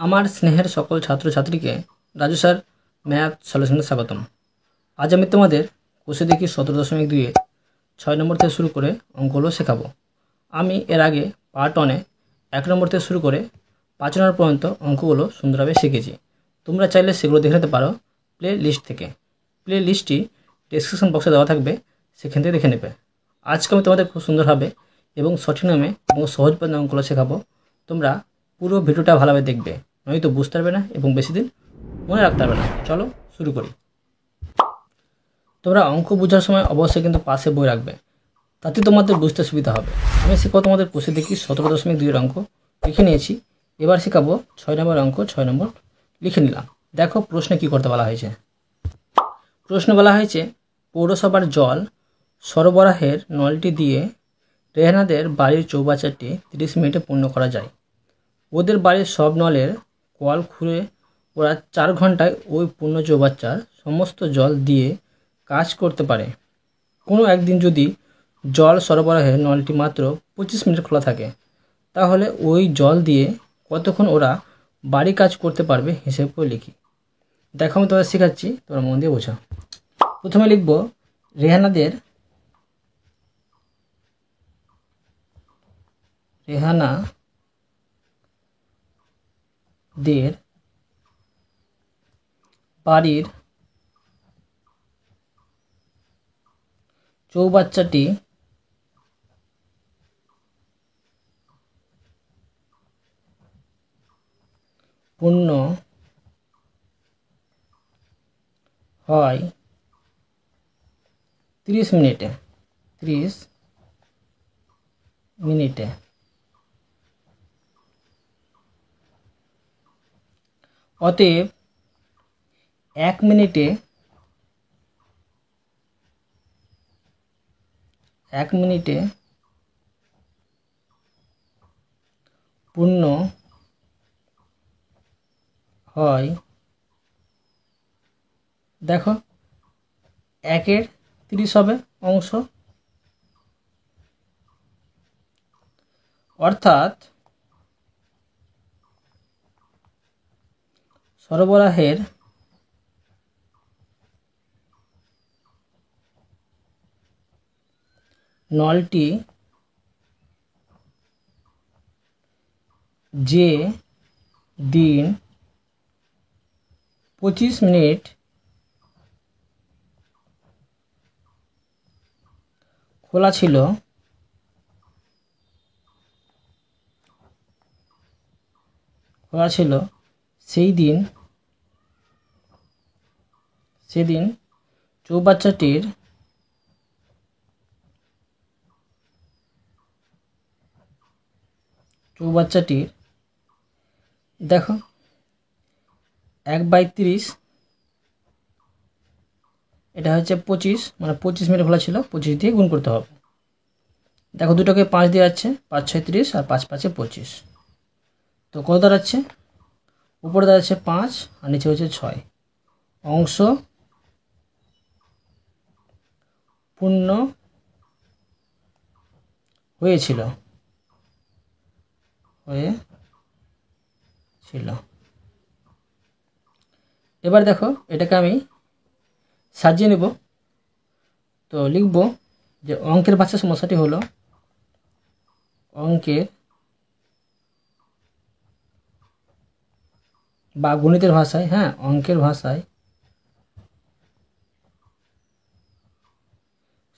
আমার স্নেহের সকল ছাত্রছাত্রীকে রাজু স্যার ম্যাথ সলিউশনে স্বাগতম। আজ আমি তোমাদের কোষে দেখি 17.2 6 নম্বর থেকে শুরু করে অঙ্কগুলো শেখাবো। আমি এর আগে পার্ট 1-এ 1 নম্বর থেকে শুরু করে 5 নম্বর পর্যন্ত অঙ্কগুলো সুন্দরভাবে শিখেছি। তোমরা চাইলে সেগুলো দেখে নিতে পারো প্লে লিস্ট থেকে। প্লে লিস্টটি ডেসক্রিপশন বক্সে দেওয়া থাকবে, সেখান থেকে দেখে নেবে। আজকে আমি তোমাদের খুব সুন্দরভাবে এবং সঠিক নামে এবং সহজ পদ্ধতিতে অঙ্কগুলো শেখাবো। তোমরা পুরো ভিডিওটা ভালোভাবে দেখবে, নয়তো বুঝতে পারবে না এবং বেশি দিন মনে রাখতে পারবে না। চলো শুরু করি। তোমরা অঙ্ক বোঝার সময় অবশ্যই কিন্তু পাশে বই রাখবে, তাতে তোমাদের বুঝতে সুবিধা হবে। আমি শেখাবো তোমাদের কোষে দেখি 17.2 অঙ্ক লিখে নিয়েছি। এবার শেখাবো 6 নম্বর অঙ্ক। 6 নম্বর লিখে নিলাম। দেখো প্রশ্নে কি করতে বলা হয়েছে। প্রশ্ন বলা হয়েছে, পৌরসভার জল সরবরাহের নলটি দিয়ে রেহানাদের বাড়ির চৌবাচ্চাটি 30 মিনিটে পূর্ণ করা যায়। ওদের বাড়ির সব নলের কল খুঁড়ে ওরা 4 ঘন্টায় ওই পূর্ণ চৌবাচ্চার সমস্ত জল দিয়ে কাজ করতে পারে। কোনো একদিন যদি জল সরবরাহের নলটি মাত্র 25 মিনিট খোলা থাকে, তাহলে ওই জল দিয়ে কতক্ষণ ওরা বাড়ি কাজ করতে পারবে হিসেব করে লিখি। দেখো আমি তোমাদের শেখাচ্ছি, তোমরা মন দিয়ে বোঝা। প্রথমে লিখব রেহানাদের বাড়ির চৌবাচ্চাটি পূর্ণ হয় 30 মিনিটে। অতএব 1 মিনিটে পূর্ণ হয়, দেখো 1-এর 30 হবে অংশ, অর্থাৎ সরবরাহের নলটি যে দিন 25 মিনিট খোলা ছিল, সেদিন চৌবাচ্চাটির দেখো 1/30, এটা হচ্ছে 25, মানে 25 মিনিট খোলা ছিল, 25 দিয়ে গুণ করতে হবে। দেখো দুটোকে 5 দিয়ে যাচ্ছে, 5 6 30 আর 5 5 25, তো কত দাঁড়াচ্ছে? উপরে দাঁড়াচ্ছে 5 আর নিচে হচ্ছে 6। অংশ পূর্ণ হয়েছিল। এবার দেখো এটাকে আমি সাজিয়ে নেব। তো লিখব যে অঙ্কের ভাষায় সমস্যাটি হলো অঙ্কের বা গণিতের ভাষায়, অঙ্কের ভাষায়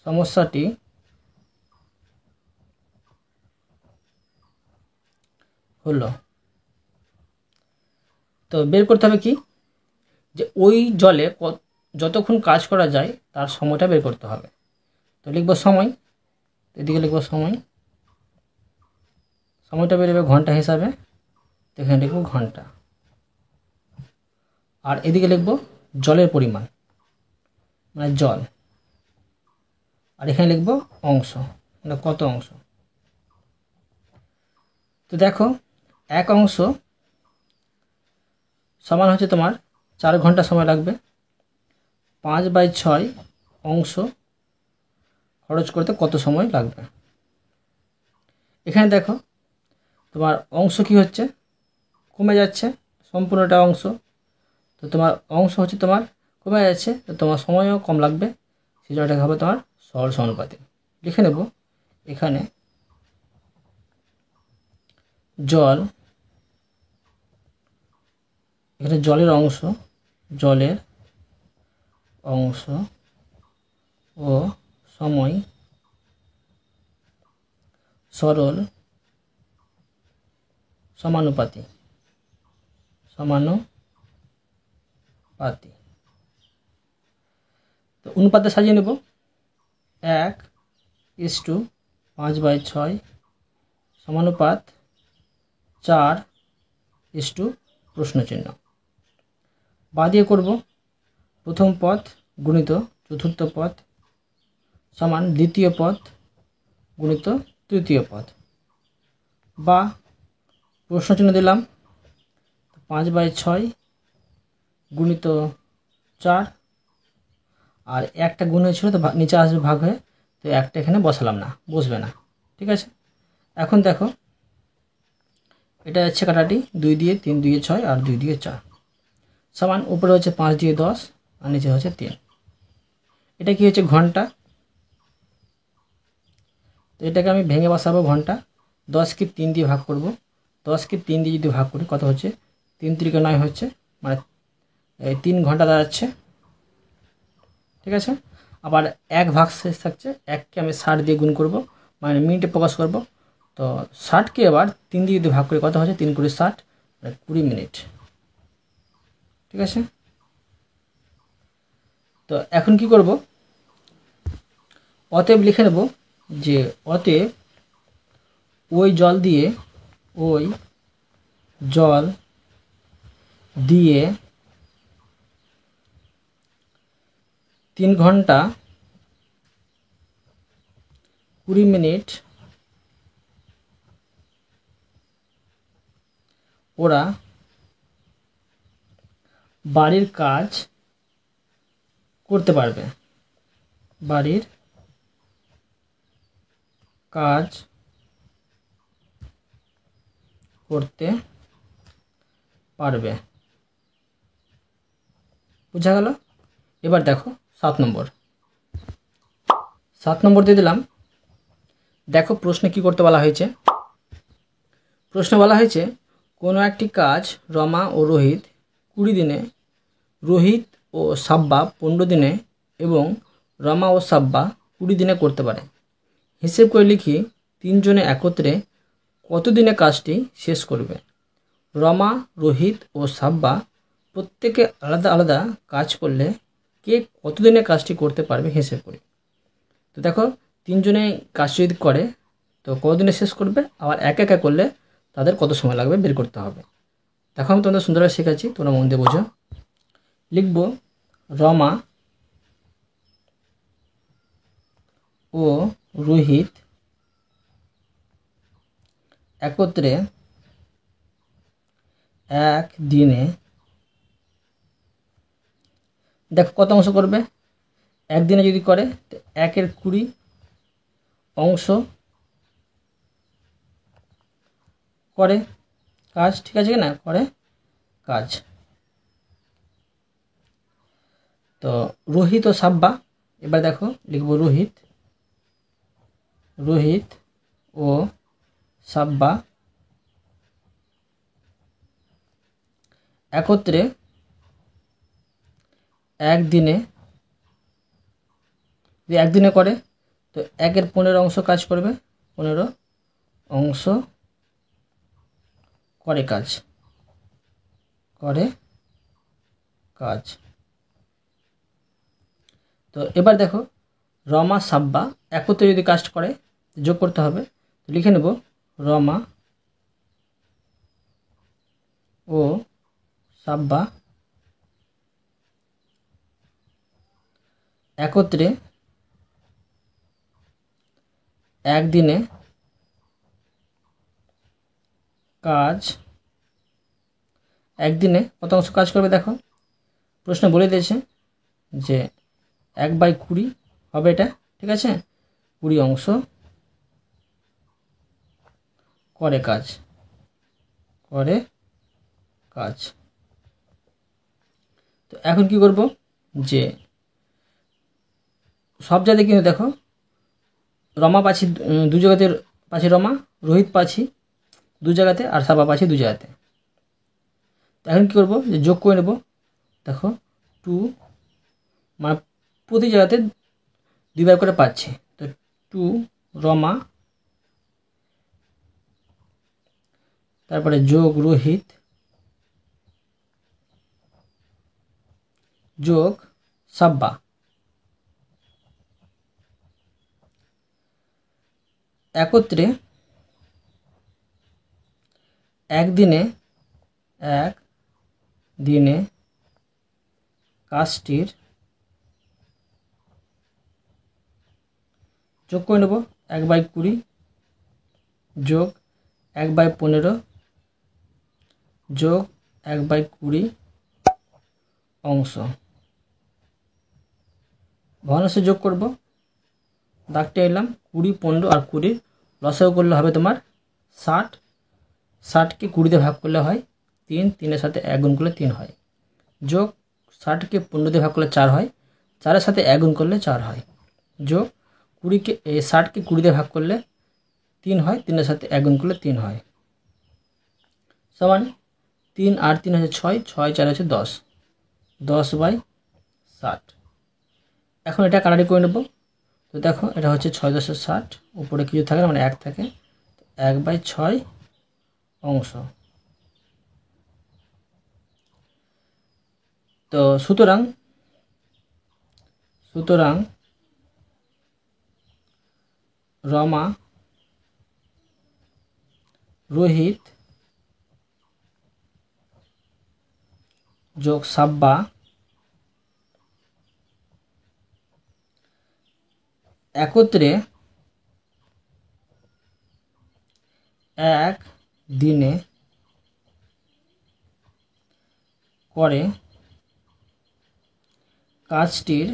সমস্যাটি হলো। তো বের করতে হবে কি, যে ওই জলে যতক্ষণ কাজ করা যায় তার সময়টা বের করতে হবে। তো লিখব সময়, এদিকে লিখব সময়টা বেরোবে ঘন্টা হিসাবে, তো এখানে লিখব ঘন্টা। আর এদিকে লিখব জলের পরিমাণ, মানে জল। আর এখানে লিখব অংশ, মানে কত অংশ। তো দেখো 1 অংশ সমান হচ্ছে তোমার 4 ঘন্টা সময় লাগবে। 5/6 অংশ খরচ করতে কত সময় লাগবে। এখানে দেখো তোমার অংশ কি হচ্ছে, কমে যাচ্ছে, সম্পূর্ণটা অংশ। তো তোমার অংশ হচ্ছে তোমার কমে যাচ্ছে, তো তোমার সময়ও কম লাগবে, সেই জন্য এটাকে হবে তোমার সরল সমানুপাতিক। লিখে নেব এখানে জল, এখানে জলের অংশ ও সময় সরল সমানুপাতি। তো অনুপাতে সাজিয়ে নেব 1:5/6 সমানুপাত 4 প্রশ্নচিহ্ন। বাঁ দিয়ে করব প্রথম পদ গুণিত চতুর্থ পদ সমান দ্বিতীয় পদ গুণিত তৃতীয় পদ, বা প্রশ্নচিহ্ন দিলাম 5/6 গুণিত 4, আর একটা গুণ হয়েছিল তো নিচে আসবে ভাগ হয়ে, তো একটা এখানে বসালাম না, বসবে না। ঠিক আছে, এখন দেখো এটা হচ্ছে কাটাটি 2 দিয়ে 3 দিয়ে 6 আর 2 দিয়ে 4 সমান উপরে হচ্ছে 5 দিয়ে 10 আর নিচে হচ্ছে 3। এটা কি হচ্ছে ঘন্টা, তো এটাকে আমি ভেঙে বসাবো ঘন্টা। 10কে 3 দিয়ে ভাগ করব, 10কে 3 দিয়ে যদি ভাগ করি কত হচ্ছে 3 × 9 হচ্ছে, মানে 3 ঘন্টা দাঁড়াচ্ছে। ঠিক আছে, আবার 1 ভাগ শেষ থাকছে, 1কে আমি 60 দিয়ে গুণ করব, মানে মিনিটে প্রকাশ করব। তো 60কে আবার 3 দিয়ে যদি ভাগ করি কত হচ্ছে 3 × 60 মানে 20 মিনিট। ঠিক আছে, তো এখন কি করব, অতএব লিখে নেব যে অতএব ওই জল দিয়ে 3 ঘন্টা 20 মিনিট ওরা বাড়ির কাজ করতে পারবে, বাড়ির কাজ করতে পারবে। বুঝা গেল? এবার দেখো 7 নম্বর দিয়ে দিলাম। দেখো প্রশ্নে কি করতে বলা হয়েছে। প্রশ্নে বলা হয়েছে কোনো একটি কাজ রমা ও রোহিত 20 দিনে, রোহিত ও সাব্বা 15 দিনে এবং রমা ও সাব্বা 20 দিনে করতে পারে। হিসেব করে লিখি তিনজনে একত্রে কত দিনে কাজটি শেষ করবে। রমা, রোহিত ও সাব্বা প্রত্যেকে আলাদা আলাদা কাজ করলে কে কত দিনে কাজটি করতে পারবে হিসেব করি। তো দেখো তিনজনে কাজ যদি করে তো কতদিনে শেষ করবে, আবার একা একা করলে তাদের কত সময় লাগবে বের করতে হবে। দেখো আমি তোমাদের সুন্দরভাবে শেখাচ্ছি, তোমরা মন দিয়ে বোঝো। লিখব রমা ও রোহিত একত্রে এক দিনে, দেখো কত অংশ করবে, একদিনে যদি করে 1/20 অংশ করে কাজ। ঠিক আছে না, করে কাজ। তো রোহিত ও সাব্বা, এবার দেখো লিখব রোহিত ও সাব্বা একত্রে একদিনে, যদি একদিনে করে তো 1/15 অংশ কাজ করবে, 15 অংশ করে কাজ। তো এবার দেখো রমা সাব্বা একত্রে যদি কাজ করে যোগ করতে হবে, তো লিখে নেব রমা ও সাব্বা একত্রে একদিনে কাজ, একদিনে কত অংশ কাজ করবে। দেখো প্রশ্ন বলে দিয়েছে যে 1/20 হবে এটা। ঠিক আছে, 20 অংশ করে কাজ। কাজ। তো এখন কি করব, যে সব জায়গায় কিন্তু দেখো রমা পাচ্ছি দু জায়গাতে, পাচ্ছি রমা, রোহিত পাচ্ছি দু জায়গাতে, আর সাবা পাচ্ছি দু জায়গাতে। তো এখন কী করবো, যে যোগ করে নেব। দেখো 2 মানে প্রতি জায়গাতে 2 বার করে পাচ্ছি। তো 2 রমা, তারপরে যোগ রোহিত, যোগ সাব্বা। একত্রে একদিনে কাজটির যোগ করে নেব 1/20 যোগ 1/15 যোগ 1/20 অংশ। ভগ্নাংশে যোগ করব, দাগটা এলাম 20, 15 আর 20 লসাগু করলে হবে তোমার 60। 60কে 20 ভাগ করলে হয় 3, 3-এর সাথে 1 গুণ করলে 3 হয়, যোগ 60কে 15 ভাগ করলে 4 হয়, 4-এর সাথে 1 গুণ করলে 4 হয়, যোগ 60কে 20 ভাগ করলে 3 হয়, 3-এর সাথে 1 গুণ করলে 3 হয়, সমান 3 আর 3 হচ্ছে 6, 6 4 হচ্ছে 10, 10/60। এখন এটা কাটাকাটি করে নেব। তো দেখো এটা হচ্ছে 6 × 10 = 60, উপরে কিছু থাকে না মানে 1 থাকে, 1/6 অংশ। তো সুতরাং রমা, রোহিত যোগ সাব্বা একত্রে এক দিনে করে কাজটির।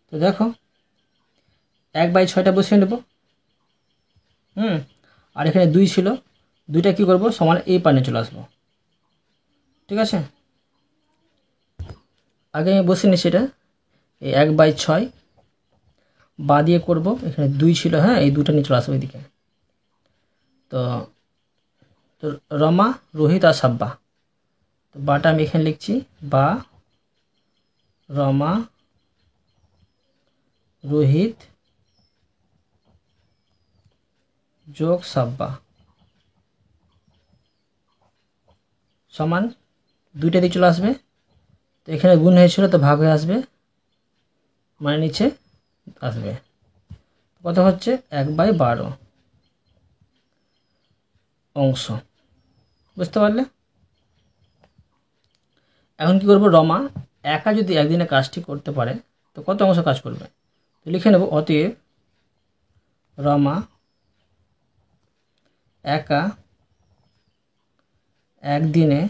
তো দেখো 1/6টা বসিয়ে নেব। আর এখানে 2 ছিল, 2টা কী করবো, সমান এই পানে চলে আসবো। ঠিক আছে, আগে আমি বসিয়ে নিচ্ছি এটা, এই 1/6 বা দিয়ে করবো, এখানে 2 ছিল, হ্যাঁ এই 2টা নিয়ে চলে আসবো এদিকে। তো তো রমা, রোহিত আর সাব্বা, তো বাটা আমি এখানে লিখছি, বা রমা, রোহিত যোগ সাব্বা সমান 2টা দিয়ে চলে আসবে। তো এখানে গুণ হয়েছিল তো ভাগ হয়ে আসবে, মানে নিচে আসবে, কত হচ্ছে 1/12 অংশ। বুঝতে পারলে? এখন কি করব, রমা একা যদি একদিনে কাজটি করতে পারে তো কত অংশ কাজ করবে। তো লিখে নেব, অতএব রমা একা একদিনে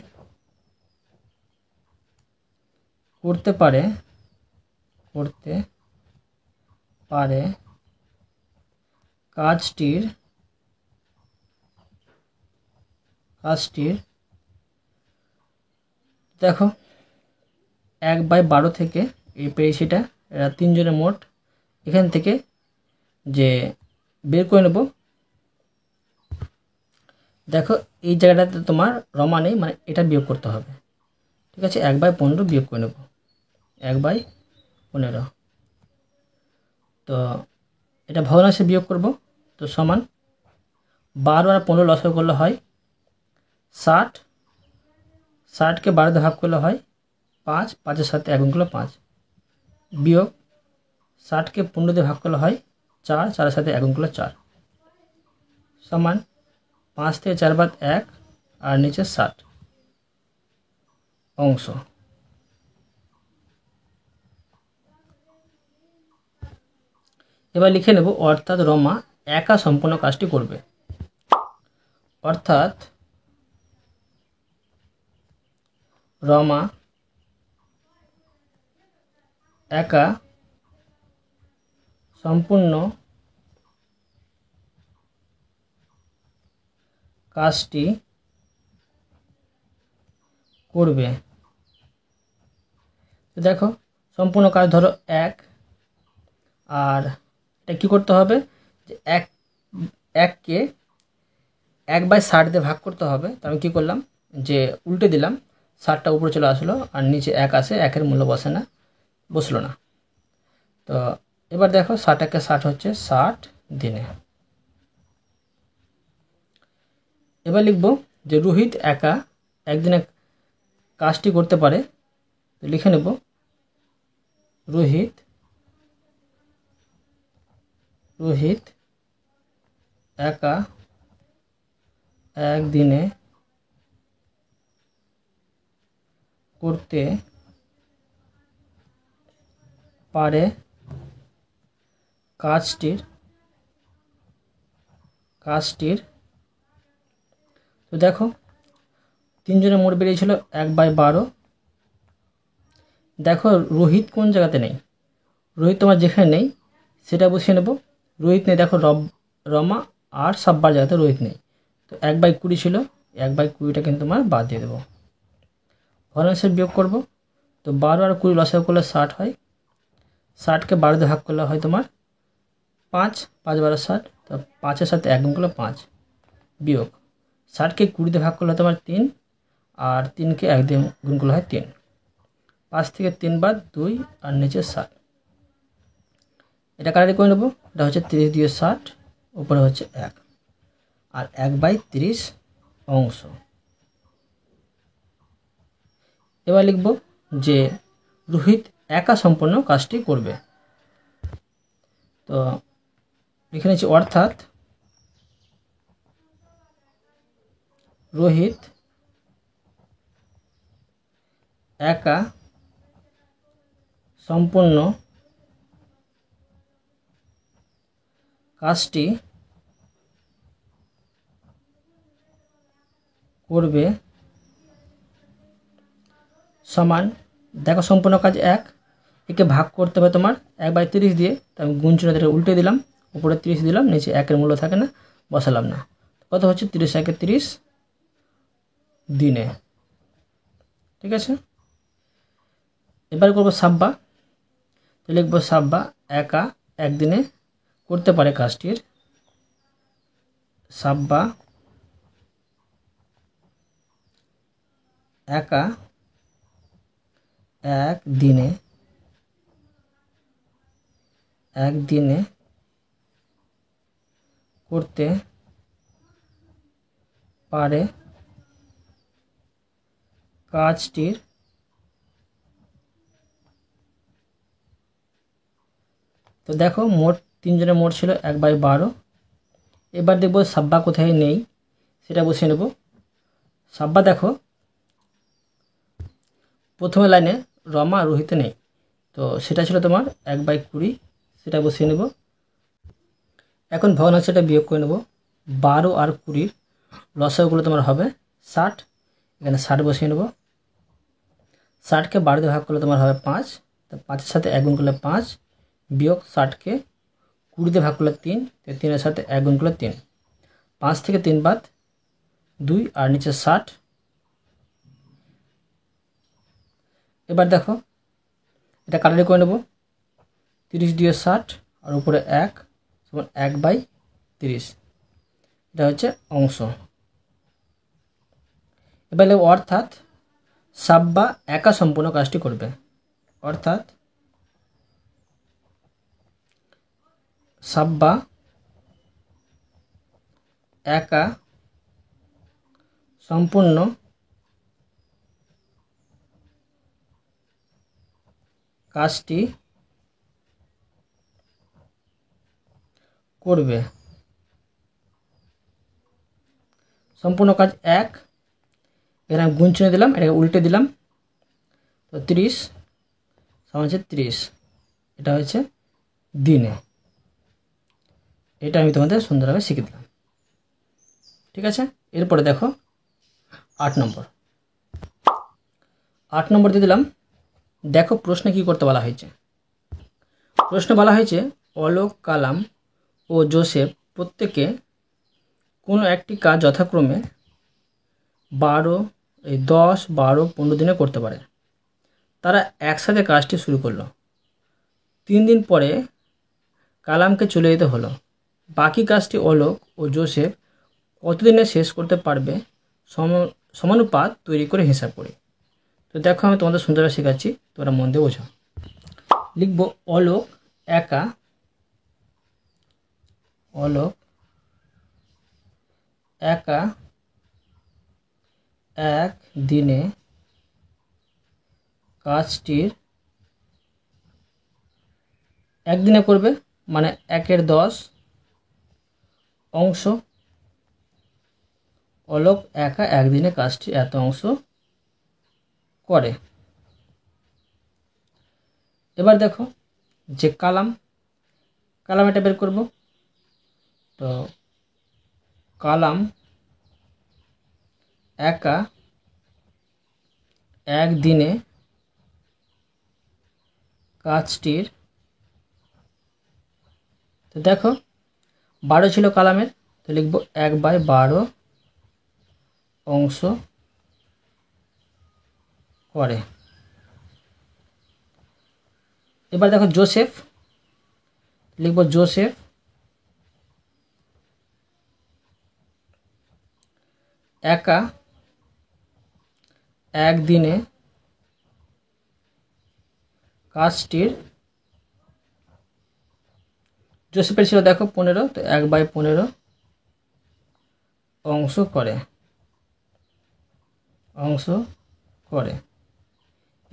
করতে পারে কাজটির দেখো 1/12 থেকে এই পেয়েছি, এটা এরা 3 জনের মোট, এখান থেকে যে বের করে নেব। দেখো এই জায়গাটাতে তোমার রমা নেই, মানে এটা বিয়োগ করতে হবে। ঠিক আছে, 1/15 বিয়োগ করে নেব, 1/15। তো এটা ভগ্নাংশে বিয়োগ করব, তো সমান 12 আর 15 লসাগু করলে হয় 60, 60কে 12 দিয়ে ভাগ করলে হয় 5, 5-এর সাথে 1 গুণ করলে 5, বিয়োগ 60কে 15 দিয়ে ভাগ করলে হয় 4, 4-এর সাথে 1 গুণ করলে 4, সমান 5 থেকে 4 বাদ 1 আর নিচে 60 অংশ। এবার লিখে নেব, অর্থাৎ রমা একা সম্পূর্ণ কাজটি করবে। অর্থাৎ রমা একা সম্পূর্ণ কাজটি করবে। তো দেখো সম্পূর্ণ কাজ ধরো 1, আর এটা কী করতে হবে যে 1কে 1/60 দিয়ে ভাগ করতে হবে। তো আমি কী করলাম যে উল্টে দিলাম, 60টা উপরে চলে আসলো আর নিচে 1 আসে, 1-এর মূল্য বসলো না। তো এবার দেখো 60 × 60 হচ্ছে 60 দিনে। এবার লিখব যে রোহিত একা একদিনে কাজটি করতে পারে। তো লিখে নেব রোহিত একা একদিনে করতে পারে কাজটির। তো দেখো 3 জনের মোট বেরিয়েছিল 1/12। দেখো রোহিত কোন জায়গাতে নেই, রোহিত তোমার যেখানে নেই সেটা বসিয়ে নেব। রোহিত নেই, দেখো রমা আর সাব্বার জায়গাতে রোহিত নেই। তো 1/20 ছিল, 1/20টা কিন্তু তোমার বাদ দিয়ে দেবো। ভগ্নাংশের বিয়োগ করব। তো 12 আর 20 লসাগু করলে 60 হয়। 60কে 12 দিয়ে ভাগ করলে হয় তোমার 5, 5 × 12 60। তো 5-এর সাথে 1 গুণ করলে 5, বিয়োগ 60কে 20 দিয়ে ভাগ করলে তোমার 3, আর 3কে 1 দিয়ে গুণ করলে হয় 3। 5 থেকে 3 বাদ 2 আর নিচে 60। এটা কাটাকাটি করে নেব। এটা হচ্ছে 30 দিয়ে 60, উপরে হচ্ছে 1 আর 1/30 অংশ। এবার লিখব যে রোহিত একা সম্পূর্ণ কাজটি করবে। তো লিখে নিচ্ছি অর্থাৎ রোহিত একা সম্পূর্ণ কাজটি করবে সমান, দেখো সম্পূর্ণ কাজ 1, একে ভাগ করতে হবে তোমার 1/30 দিয়ে। তো আমি গুণ চিহ্নটা উল্টে দিলাম, উপরে 30 দিলাম, নিচে 1-এর মূল্য থাকে না, বসালাম না। কত হচ্ছে 30 × 30 দিনে। ঠিক আছে, এবার করবো সাব্বা। তো লিখবো সাব্বা একা একদিনে করতে পারে কাজটির। সাব্বা একা একদিনে করতে পারে কাজটির। তো দেখো মোট 3 জনের মোট ছিল 1/12। এবার দেখব সাব্বা কোথায় নেই সেটা বসিয়ে নেব। সাব্বা দেখো প্রথমে লাইনে রমা রোহিতে নেই, তো সেটা ছিল তোমার 1/20, সেটা বসিয়ে নেব। এখন ভগ্নাংশটা বিয়োগ করে নেব। 12 আর 20 লসাগুলো তোমার হবে 60, এখানে 60 বসিয়ে নেব। 60কে 12 দিয়ে ভাগ করলে তোমার হবে 5, তো 5-এর সাথে 1 গুণ করলে 5, বিয়োগ 60কে 20 দিয়ে ভাগ করলে 3, তো 3-এর সাথে 1 গুণ করলে 3। 5 থেকে 3 বাদ 2 আর নিচে 60। এবার দেখো এটা কাটাকাটি করে নেব। 30 দিয়ে 60 আর উপরে 1 সমান 1/30, এটা হচ্ছে অংশ। এবার লিখব অর্থাৎ সাব্বা একা সম্পূর্ণ কাজটি করবে। অর্থাৎ সাব্বা একা সম্পূর্ণ কাজটি করবে। সম্পূর্ণ কাজ 1, এখানে আমি গুণ চিহ্ন দিলাম, এটাকে উল্টে দিলাম। তো 30 সমান হচ্ছে 30, এটা হচ্ছে দিনে। এটা আমি তোমাদের সুন্দরভাবে শিখে দিলাম। ঠিক আছে, এরপরে দেখো 8 নম্বর। 8 নম্বর দিয়ে দিলাম। দেখো প্রশ্নে কি করতে বলা হয়েছে। প্রশ্নে বলা হয়েছে অলোক, কালাম ও জোসেফ প্রত্যেকে কোনো একটি কাজ যথাক্রমে 10, 12, 15 দিনে করতে পারে। তারা একসাথে কাজটি শুরু করলো। 3 দিন পরে কালামকে চলে যেতে হলো। বাকি কাজটি অলোক ও জোসেফ কতদিনে শেষ করতে পারবে সমানুপাত তৈরি করে হিসাব করি। তো দেখো আমি তোমাদের সুন্দরভাবে শেখাচ্ছি, তোমরা মন দিয়ে বোঝো। লিখব অলোক একা এক দিনে কাজটির একদিনে করবে, মানে 1/10 অংশ। অলোক একা একদিনে কাজটি এত অংশ করে। এবার দেখো যে কালাম এটা বের করব। তো কালাম একা একদিনে কাজটির, তো দেখো 12 ছিল কালামের, তো লিখব 1/12 অংশ করে। এবার দেখো জোসেফ, লিখব জোসেফ একা একদিনে কাজটির, জোসেফের ছিল দেখো 15, তো 1/15 অংশ করে।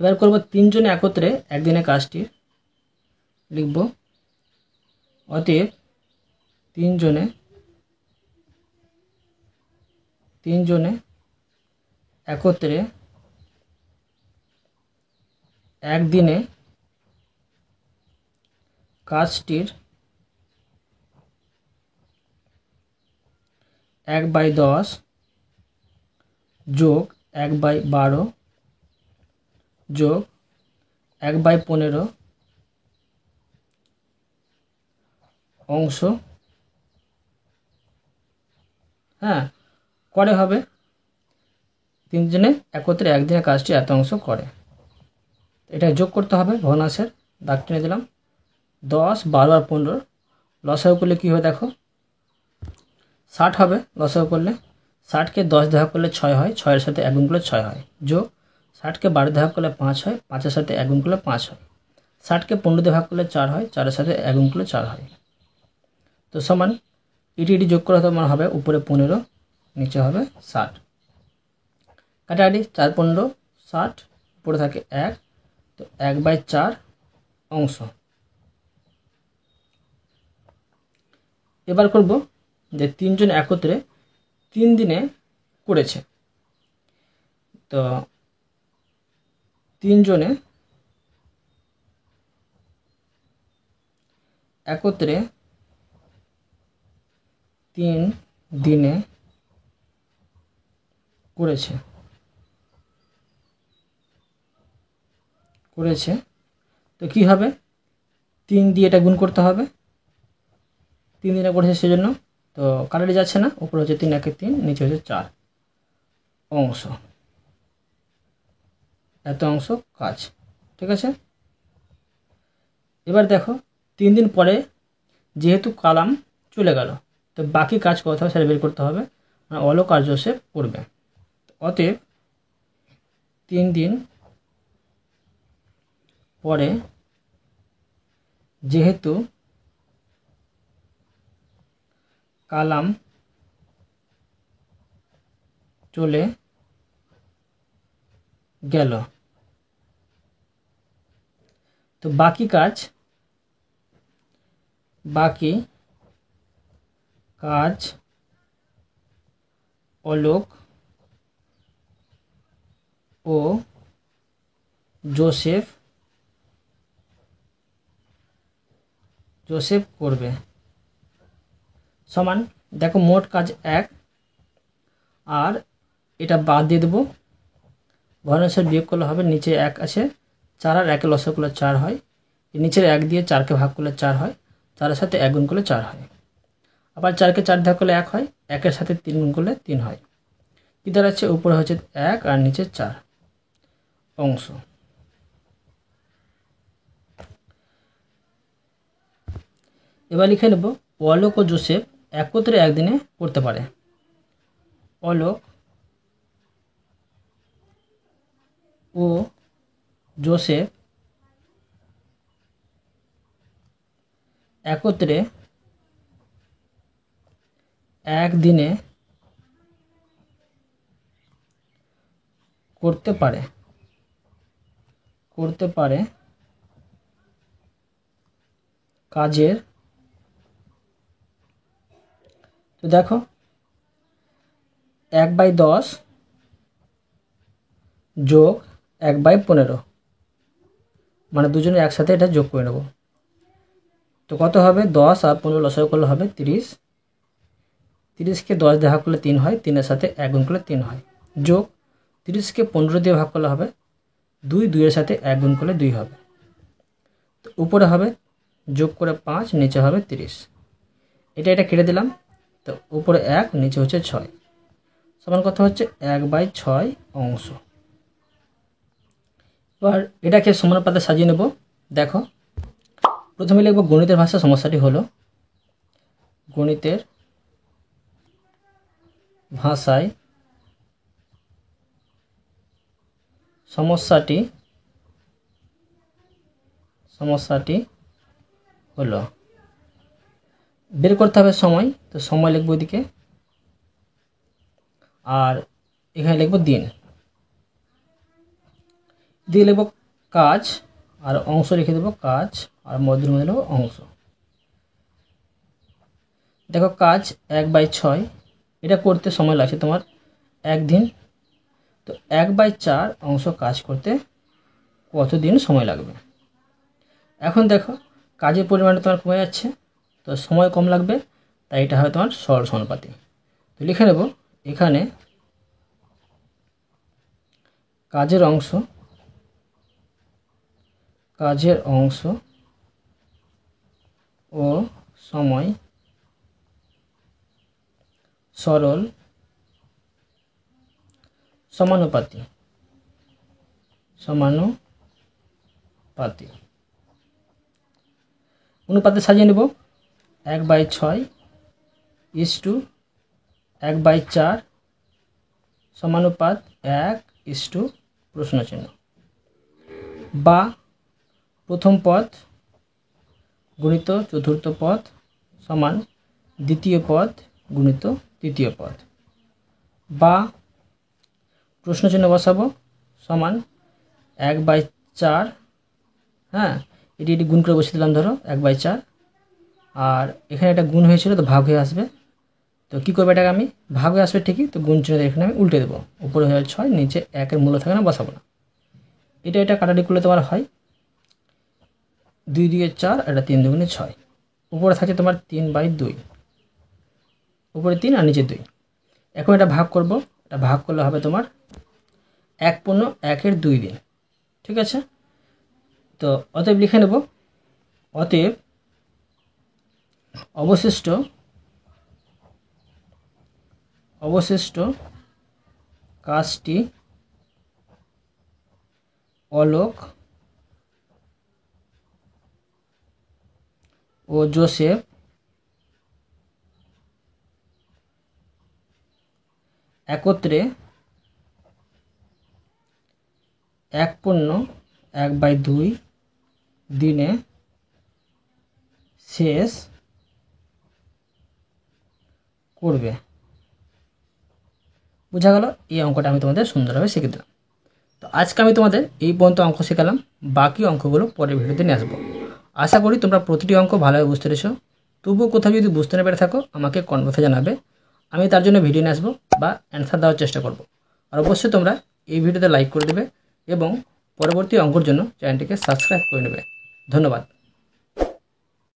এবার করব 3 জনে একত্রে একদিনে কাজটির, লিখব অতএব 3 জনে একত্রে একদিনে কাজটির 1/10 যোগ 1/12 যোগ 1/15 অংশ করে হবে। 3 জনে একত্রে একদিনে কাজটি এত অংশ করে। এটা যোগ করতে হবে, ভগ্নাংশের দাগ টেনে দিলাম। 10, 12 আর 15 লসাগু করলে কী হবে দেখো, 60 হবে। লসাগু করলে 60কে 10 দিয়ে ভাগ করলে 6 হয়, 6-এর সাথে 1 গুণ করলে 6 হয়, যোগ 60কে 12 দিয়ে ভাগ করলে 5 হয়, 5-এর সাথে 1 গুণ করলে 5 হয়, 60কে 15 দিয়ে ভাগ করলে 4 হয়, 4-এর সাথে 1 গুণ করলে 4 হয়। তো সমান এটি যোগ করা হবে উপরে 15, নিচে হবে 60। কাটাকাটি 4 15 60, উপরে থাকে 1, তো 1/4 অংশ। এবার করব যে 3 জন একত্রে 3 দিনে করেছে। তো 3 জনে একত্রে 3 দিনে করেছে। তো কি হবে, 3 দিয়ে এটা গুণ করতে হবে, 3 দিনে করেছে সেজন্য। তো কাটাটি যাচ্ছে না, উপরে হচ্ছে 3 1 3, নিচে হচ্ছে 4 অংশ। এত অংশ কাজ, ঠিক আছে। এবার দেখো 3 দিন পরে যেহেতু কালাম চলে গেল, তো বাকি কাজ কত হবে সেটা বের করতে হবে, মানে অলোক আর জোসেফ করবে। অতএব 3 দিন পরে যেহেতু কালাম চলে গেল, তো বাকি কাজ অলোক ও জোসেফ করবে। সমান দেখো মোট কাজ 1, আর এটা বাদ দিয়ে দেবো, ভগ্নাংশের বিয়োগ করলে হবে, নিচে 1 আছে, 4 আর 1 লসাগু করলে 4 হয়, নিচের 1 দিয়ে 4কে ভাগ করলে 4 হয়, 4-এর সাথে 1 গুণ করলে 4 হয়, আবার 4কে 4 ভাগ করলে 1 হয়, 1-এর সাথে 3 গুণ করলে 3 হয়। কী দাঁড়াচ্ছে? উপরে হচ্ছে 1 আর নিচে 4 অংশ। এবার লিখে নেব অলোক ও জোসেফ একত্রে একদিনে করতে পারে। অলোক ও জোসেফ একত্রে একদিনে করতে পারে কাজের। তো দেখো 1/10 যোগ 1/15, মানে দুজনে একসাথে এটা যোগ করে নেব। তো কত হবে? 10 আর 15 লসাগু করলে হবে 30। 30কে 10 দিয়ে ভাগ করলে 3 হয়, 3-এর সাথে 1 গুণ করলে 3 হয়, যোগ 30কে 15 দিয়ে ভাগ করলে হবে 2, 2-এর সাথে 1 গুণ করলে 2 হবে। তো উপরে হবে যোগ করে 5, নিচে হবে 30। এটা কেটে দিলাম। তো উপরে 1, নিচে হচ্ছে 6, সমান কত হচ্ছে? 1/6 অংশ। এবার এটাকে সমানুপাতে সাজিয়ে নেব। দেখো প্রথমে লিখব গণিতের ভাষা। সমস্যাটি হলো গণিতের ভাষায় সমস্যাটি হলো। বের করতে হবে সময়। তো সময় লিখব এদিকে, আর এখানে লিখব দিন। দিয়ে লিখব কাজ, আর অংশ লিখে দেবো কাজ, আর মধ্যের মধ্যে লিখব অংশ। দেখো কাজ 1/6, এটা করতে সময় লাগছে তোমার 1 দিন। তো 1/4 অংশ কাজ করতে কত দিন সময় লাগবে? এখন দেখো কাজের পরিমাণটা তোমার কমে যাচ্ছে, তো সময় কম লাগবে, তাই এটা হবে তোমার সরল সমানুপাতি। তো লিখে নেব এখানে কাজের অংশ ও সময় সরল সমানুপাতি। অনুপাতে সাজিয়ে নেব 1/6 = 1/4 সমানুপাত 1 প্রশ্নচিহ্ন। বা প্রথম পদ গুণিত চতুর্থ পদ সমান দ্বিতীয় পদ গুণিত তৃতীয় পদ। বা প্রশ্নচিহ্ন বসাবো সমান 1/4, হ্যাঁ এটি গুণ করে বসিয়ে দিলাম, ধরো 1/4, আর এখানে একটা গুণ হয়েছিল তো ভাগ হয়ে আসবে। তো কী করবে? এটাকে আমি ভাগ হয়ে আসবে ঠিকই, তো গুণ চিহ্ন এখানে আমি উল্টে দেবো। উপরে হয়ে 6, নিচে 1-এর মূল্য থাকে না, বসাবো না। এটা কাটাটি করলে তোমার হয় 2 2 4, এটা 3 2 6। উপরে থাকে তোমার 3/2, উপরে 3 আর নিচে 2। এখন এটা ভাগ করব। এটা ভাগ করলে হবে তোমার 1/1-এর 2 দিন। ঠিক আছে? তো অতএব লিখে নেব, অতএব অবশিষ্ট কাজটি অলোক ও জোসেফ একত্রে 1/2 দিনে শেষ করবে। বোঝা গেল? এই অঙ্কটা আমি তোমাদের সুন্দরভাবে শিখে দিলাম। তো আজকে আমি তোমাদের এই পর্যন্ত অঙ্ক শেখালাম, বাকি অঙ্কগুলো পরের ভিডিওতে নিয়ে আসবো। আশা করি তোমরা প্রতিটি অঙ্ক ভালোভাবে বুঝতে পেরেছো। তবুও কোথাও যদি বুঝতে না পেরে থাকো আমাকে কমেন্ট বক্সে জানাবে, আমি তার জন্য ভিডিও নিয়ে আসবো বা অ্যান্সার দেওয়ার চেষ্টা করব। আর অবশ্যই তোমরা এই ভিডিওতে লাইক করে দেবে এবং পরবর্তী অঙ্কর জন্য চ্যানেলটিকে সাবস্ক্রাইব করে নেবে। ধন্যবাদ।